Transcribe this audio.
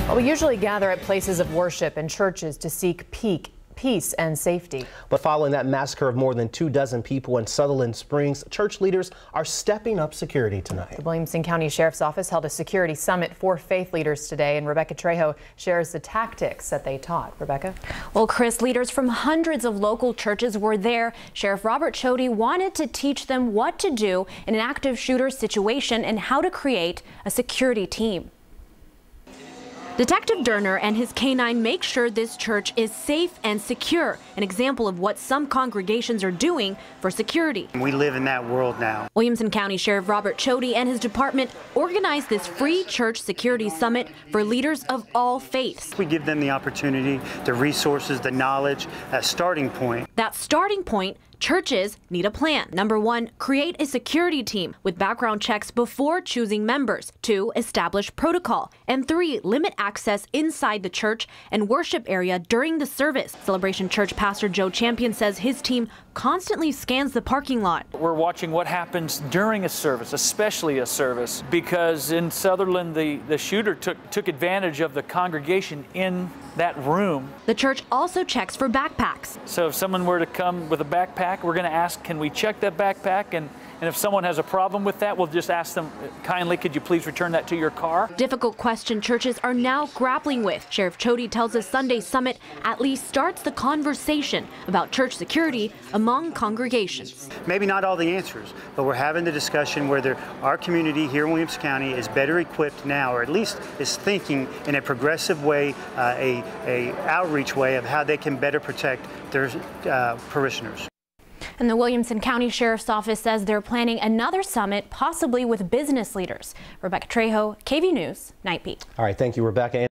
Well, we usually gather at places of worship and churches to seek peace and safety. But following that massacre of more than 24 people in Sutherland Springs, church leaders are stepping up security tonight. The Williamson County Sheriff's Office held a security summit for faith leaders today, and Rebecca Trejo shares the tactics that they taught. Rebecca? Well, Chris, leaders from hundreds of local churches were there. Sheriff Robert Chody wanted to teach them what to do in an active shooter situation and how to create a security team. Detective Durner and his K-9 make sure this church is safe and secure, an example of what some congregations are doing for security. We live in that world now. Williamson County Sheriff Robert Chody and his department organized this free church security summit for leaders of all faiths. We give them the opportunity, the resources, the knowledge, a starting point. That starting point, churches need a plan. Number 1, create a security team with background checks before choosing members. 2, establish protocol. And 3, limit access inside the church and worship area during the service. Celebration Church Pastor Joe Champion says his team constantly scans the parking lot. We're watching what happens during a service, especially a service, because in Sutherland, the shooter took advantage of the congregation in that room. The church also checks for backpacks. So if someone were to come with a backpack, we're going to ask, can we check that backpack? And if someone has a problem with that, we'll just ask them, kindly, could you please return that to your car? Difficult question churches are now grappling with. Sheriff Chody tells us Sunday summit at least starts the conversation about church security among congregations. Maybe not all the answers, but we're having the discussion whether our community here in Williamson County is better equipped now, or at least is thinking in a progressive way, a outreach way of how they can better protect their parishioners. And the Williamson County Sheriff's Office says they're planning another summit, possibly with business leaders. Rebecca Trejo, KVUE News, Night Beat. All right, thank you, Rebecca.